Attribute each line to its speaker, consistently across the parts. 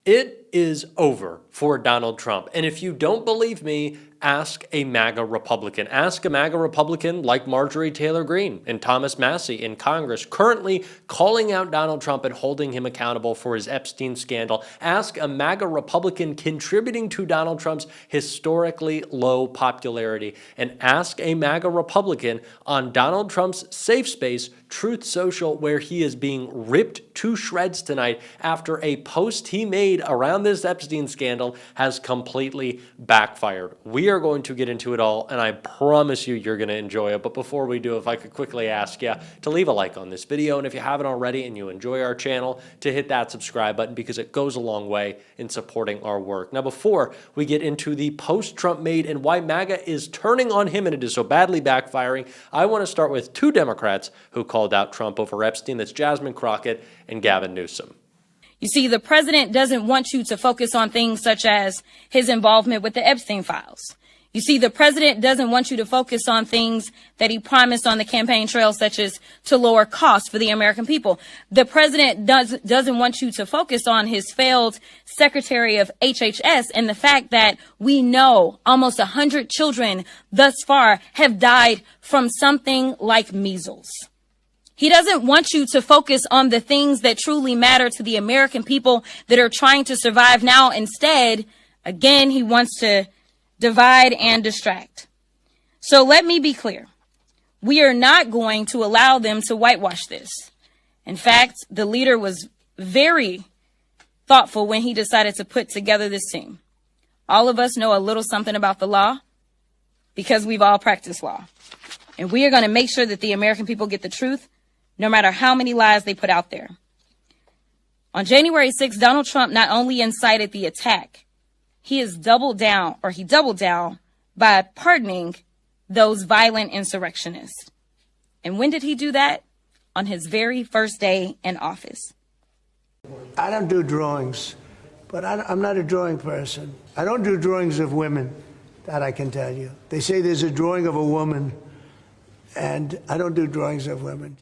Speaker 1: It is over for Donald Trump. And if you don't believe me, ask a MAGA Republican. Ask a MAGA Republican like Marjorie Taylor Greene and Thomas Massie in Congress, currently calling out Donald Trump and holding him accountable for his Epstein scandal. Ask a MAGA Republican contributing to Donald Trump's historically low popularity. And ask a MAGA Republican on Donald Trump's safe space, Truth Social, where he is being ripped to shreds tonight after a post he made around this Epstein scandal has completely backfired. We are going to get into it all, and I promise you, you're going to enjoy it. But before we do, if I could quickly ask you to leave a like on this video, and if you haven't already and you enjoy our channel, to hit that subscribe button because it goes a long way in supporting our work. Now, before we get into the post Trump made and why MAGA is turning on him and it is so badly backfiring, I want to start with two Democrats who called out Trump over Epstein. That's Jasmine Crockett and Gavin Newsom.
Speaker 2: You see, the president doesn't want you to focus on things such as his involvement with the Epstein files. You see, the president doesn't want you to focus on things that he promised on the campaign trail, such as to lower costs for the American people. The president doesn't want you to focus on his failed secretary of HHS and the fact that we know almost 100 children thus far have died from something like measles. He doesn't want you to focus on the things that truly matter to the American people that are trying to survive now. Instead, again, he wants to divide and distract. So let me be clear. We are not going to allow them to whitewash this. In fact, the leader was very thoughtful when he decided to put together this team. All of us know a little something about the law because we've all practiced law. And we are going to make sure that the American people get the truth, no matter how many lies they put out there. On January 6th, Donald Trump not only incited the attack, he doubled down by pardoning those violent insurrectionists. And when did he do that? On his very first day in office.
Speaker 3: I don't do drawings, but I'm not a drawing person. I don't do drawings of women, that I can tell you. They say there's a drawing of a woman, and I don't do drawings of women.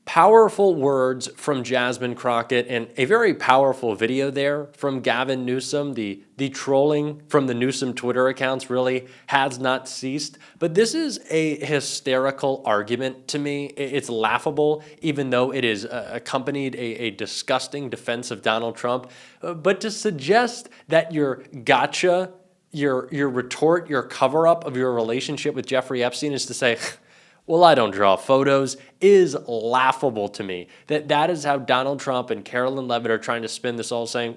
Speaker 1: Powerful words from Jasmine Crockett and a very powerful video there from Gavin Newsom. The trolling from the Newsom Twitter accounts really has not ceased. But this is a hysterical argument to me. It's laughable, even though it is accompanied a disgusting defense of Donald Trump. But to suggest that your gotcha, your retort, your cover-up of your relationship with Jeffrey Epstein is to say, well, I don't draw photos, is laughable to me. That is how Donald Trump and Carolyn Levitt are trying to spin this all, saying,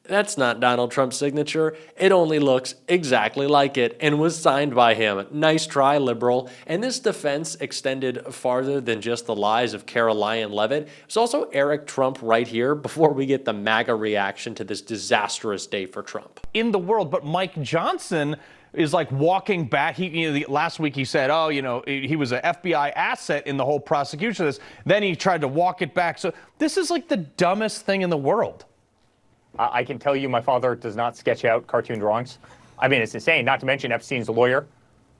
Speaker 1: that's not Donald Trump's signature. It only looks exactly like it and was signed by him. Nice try, liberal. And this defense extended farther than just the lies of Caroline Levitt. It's also Eric Trump right here before we get the MAGA reaction to this disastrous day for Trump.
Speaker 4: In the world, but Mike Johnson is like walking back. Last week he said, he was an FBI asset in the whole prosecution of this. Then he tried to walk it back. So this is like the dumbest thing in the world.
Speaker 5: I can tell you my father does not sketch out cartoon drawings. I mean, it's insane. Not to mention Epstein's lawyer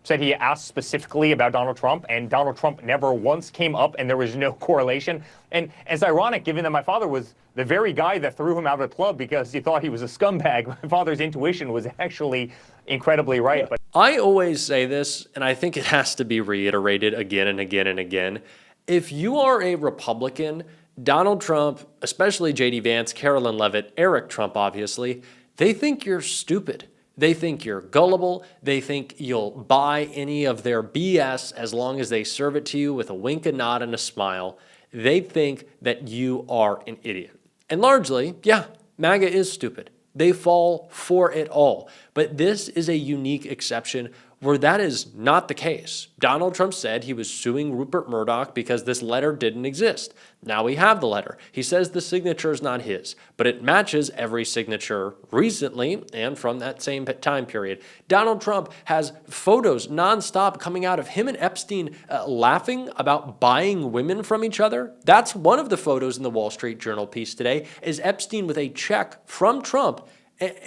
Speaker 5: said he asked specifically about Donald Trump, and Donald Trump never once came up, and there was no correlation. And it's ironic, given that my father was the very guy that threw him out of the club because he thought he was a scumbag. My father's intuition was actually incredibly right. But
Speaker 1: I always say this, and I think it has to be reiterated again and again and again. If you are a Republican, Donald Trump, especially J.D. Vance, Carolyn Levitt, Eric Trump, obviously, they think you're stupid. They think you're gullible. They think you'll buy any of their BS as long as they serve it to you with a wink, a nod, and a smile. They think that you are an idiot. And largely, yeah, MAGA is stupid. They fall for it all. But this is a unique exception where that is not the case. Donald Trump said he was suing Rupert Murdoch because this letter didn't exist. Now we have the letter. He says the signature is not his, but it matches every signature recently and from that same time period. Donald Trump has photos nonstop coming out of him and Epstein laughing about buying women from each other. That's one of the photos in the Wall Street Journal piece today, is Epstein with a check from Trump.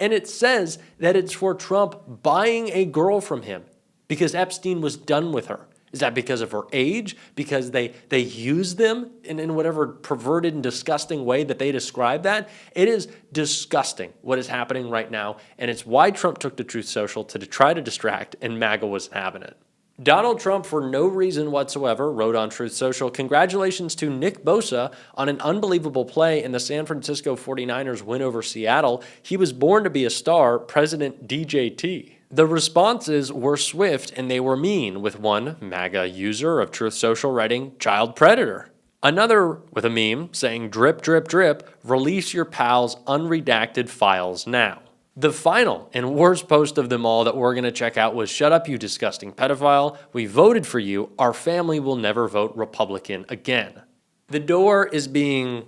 Speaker 1: And it says that it's for Trump buying a girl from him because Epstein was done with her. Is that because of her age? Because they use them in whatever perverted and disgusting way that they describe that? It is disgusting what is happening right now, and it's why Trump took to Truth Social to try to distract, and MAGA was having it. Donald Trump, for no reason whatsoever, wrote on Truth Social, "Congratulations to Nick Bosa on an unbelievable play in the San Francisco 49ers win over Seattle. He was born to be a star, President DJT." The responses were swift and they were mean, with one MAGA user of Truth Social writing, "Child predator." Another with a meme saying, "Drip, drip, drip, release your pals' unredacted files now." The final and worst post of them all that we're going to check out was, "Shut up, you disgusting pedophile. We voted for you. Our family will never vote Republican again." The door is being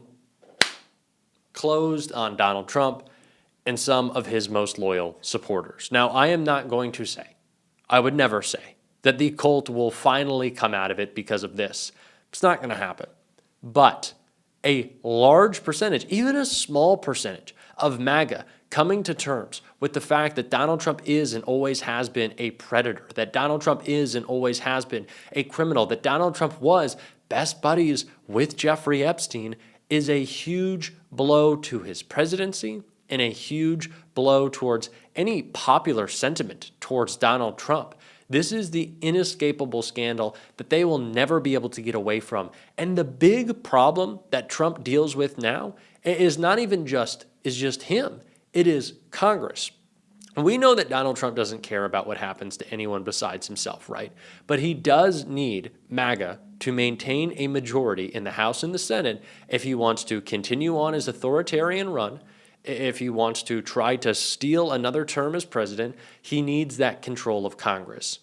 Speaker 1: closed on Donald Trump and some of his most loyal supporters. Now, I am not going to say, I would never say, that the cult will finally come out of it because of this. It's not going to happen. But a large percentage, even a small percentage of MAGA coming to terms with the fact that Donald Trump is and always has been a predator, that Donald Trump is and always has been a criminal, that Donald Trump was best buddies with Jeffrey Epstein, is a huge blow to his presidency and a huge blow towards any popular sentiment towards Donald Trump. This is the inescapable scandal that they will never be able to get away from. And the big problem that Trump deals with now is not even just him. It is Congress. We know that Donald Trump doesn't care about what happens to anyone besides himself, right? But he does need MAGA to maintain a majority in the House and the Senate if he wants to continue on his authoritarian run. If he wants to try to steal another term as president, he needs that control of Congress.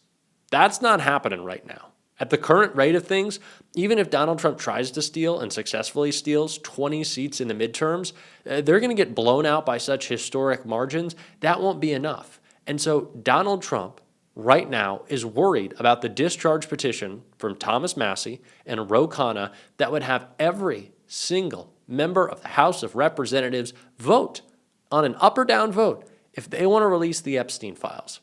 Speaker 1: That's not happening right now. At the current rate of things, even if Donald Trump tries to steal and successfully steals 20 seats in the midterms, they're going to get blown out by such historic margins. That won't be enough. And so Donald Trump right now is worried about the discharge petition from Thomas Massie and Ro Khanna that would have every single member of the House of Representatives vote on an up or down vote if they want to release the Epstein files.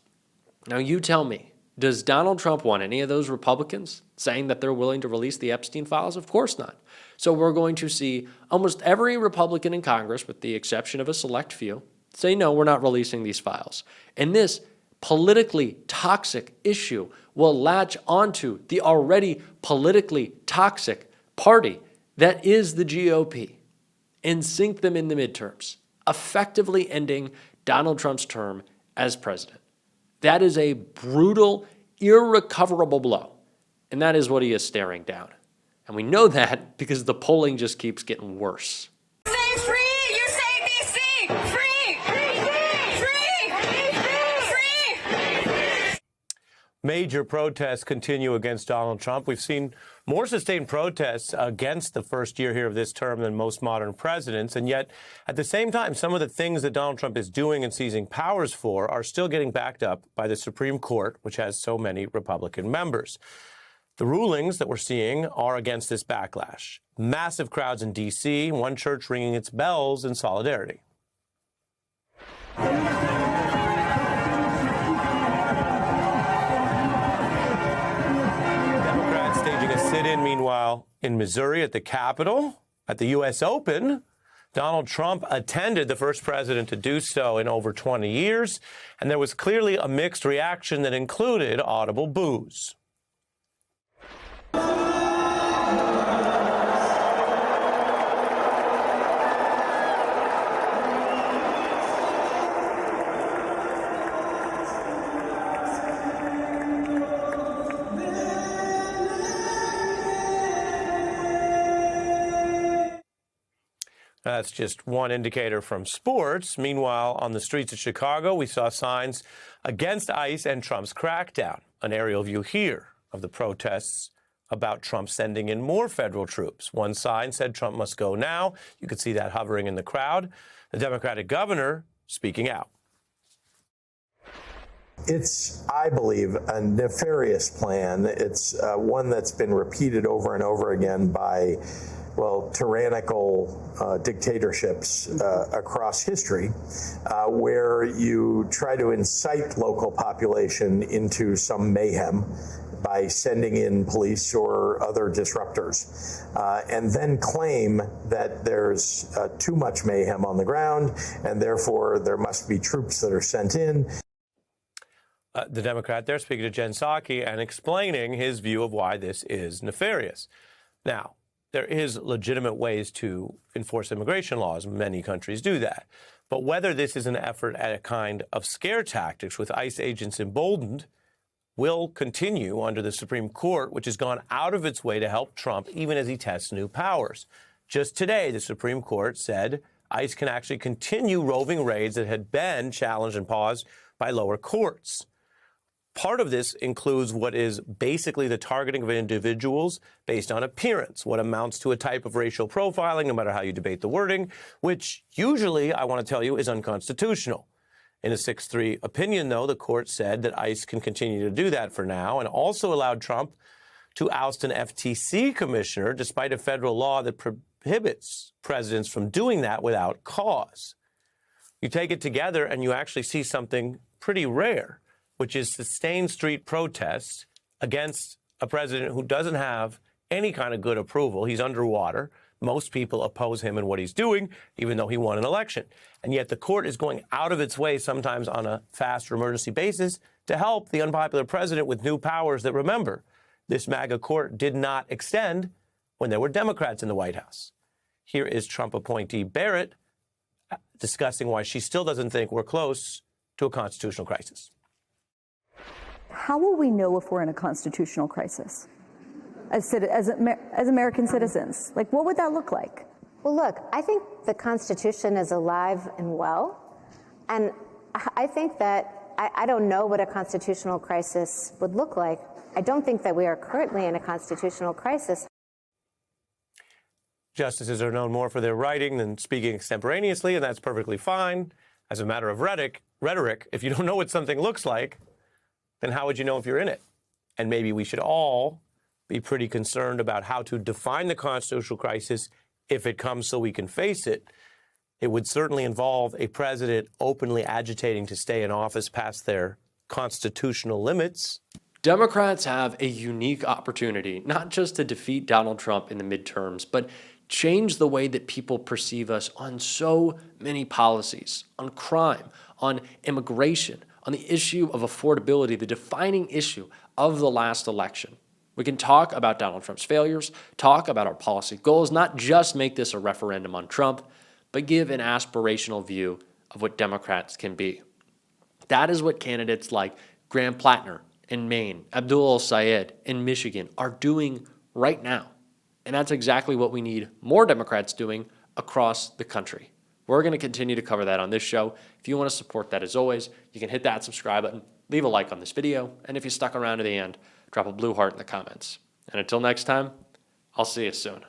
Speaker 1: Now you tell me, does Donald Trump want any of those Republicans saying that they're willing to release the Epstein files? Of course not. So we're going to see almost every Republican in Congress, with the exception of a select few, say, no, we're not releasing these files. And this politically toxic issue will latch onto the already politically toxic party that is the GOP and sink them in the midterms, effectively ending Donald Trump's term as president. That is a brutal, irrecoverable blow, and that is what he is staring down. And we know that because the polling just keeps getting worse.
Speaker 6: Say free! You say BC! Free!
Speaker 7: Major protests continue against Donald Trump. We've seen more sustained protests against the first year here of this term than most modern presidents. And yet, at the same time, some of the things that Donald Trump is doing and seizing powers for are still getting backed up by the Supreme Court, which has so many Republican members. The rulings that we're seeing are against this backlash. Massive crowds in D.C., one church ringing its bells in solidarity. Sit-in, meanwhile, in Missouri at the Capitol, at the U.S. Open, Donald Trump attended, the first president to do so in over 20 years, and there was clearly a mixed reaction that included audible boos. That's just one indicator from sports. Meanwhile, on the streets of Chicago, we saw signs against ICE and Trump's crackdown. An aerial view here of the protests about Trump sending in more federal troops. One sign said Trump must go now. You could see that hovering in the crowd. The Democratic governor speaking out.
Speaker 8: It's, I believe, a nefarious plan. It's one that's been repeated over and over again by tyrannical dictatorships across history, where you try to incite local population into some mayhem by sending in police or other disruptors, and then claim that there's too much mayhem on the ground, and therefore there must be troops that are sent in.
Speaker 7: The Democrat there speaking to Jen Psaki and explaining his view of why this is nefarious. Now, there is legitimate ways to enforce immigration laws. Many countries do that. But whether this is an effort at a kind of scare tactics with ICE agents emboldened will continue under the Supreme Court, which has gone out of its way to help Trump even as he tests new powers. Just today, the Supreme Court said ICE can actually continue roving raids that had been challenged and paused by lower courts. Part of this includes what is basically the targeting of individuals based on appearance, what amounts to a type of racial profiling, no matter how you debate the wording, which usually, I want to tell you, is unconstitutional. In a 6-3 opinion, though, the court said that ICE can continue to do that for now and also allowed Trump to oust an FTC commissioner despite a federal law that prohibits presidents from doing that without cause. You take it together and you actually see something pretty rare, which is sustained street protests against a president who doesn't have any kind of good approval. He's underwater. Most people oppose him and what he's doing, even though he won an election. And yet the court is going out of its way, sometimes on a fast or emergency basis, to help the unpopular president with new powers that, remember, this MAGA court did not extend when there were Democrats in the White House. Here is Trump appointee Barrett discussing why she still doesn't think we're close to a constitutional crisis.
Speaker 9: How will we know if we're in a constitutional crisis as American citizens? Like, what would that look like?
Speaker 10: Well, look, I think the Constitution is alive and well. And I think that I don't know what a constitutional crisis would look like. I don't think that we are currently in a constitutional crisis.
Speaker 7: Justices are known more for their writing than speaking extemporaneously, and that's perfectly fine. As a matter of rhetoric, if you don't know what something looks like, then how would you know if you're in it? And maybe we should all be pretty concerned about how to define the constitutional crisis if it comes so we can face it. It would certainly involve a president openly agitating to stay in office past their constitutional limits.
Speaker 1: Democrats have a unique opportunity, not just to defeat Donald Trump in the midterms, but change the way that people perceive us on so many policies, on crime, on immigration, on the issue of affordability, the defining issue of the last election. We can talk about Donald Trump's failures, talk about our policy goals, not just make this a referendum on Trump, but give an aspirational view of what Democrats can be. That is what candidates like Graham Plattner in Maine, Abdul El-Sayed in Michigan are doing right now. And that's exactly what we need more Democrats doing across the country. We're going to continue to cover that on this show. If you want to support that, as always, you can hit that subscribe button, leave a like on this video, and if you stuck around to the end, drop a blue heart in the comments. And until next time, I'll see you soon.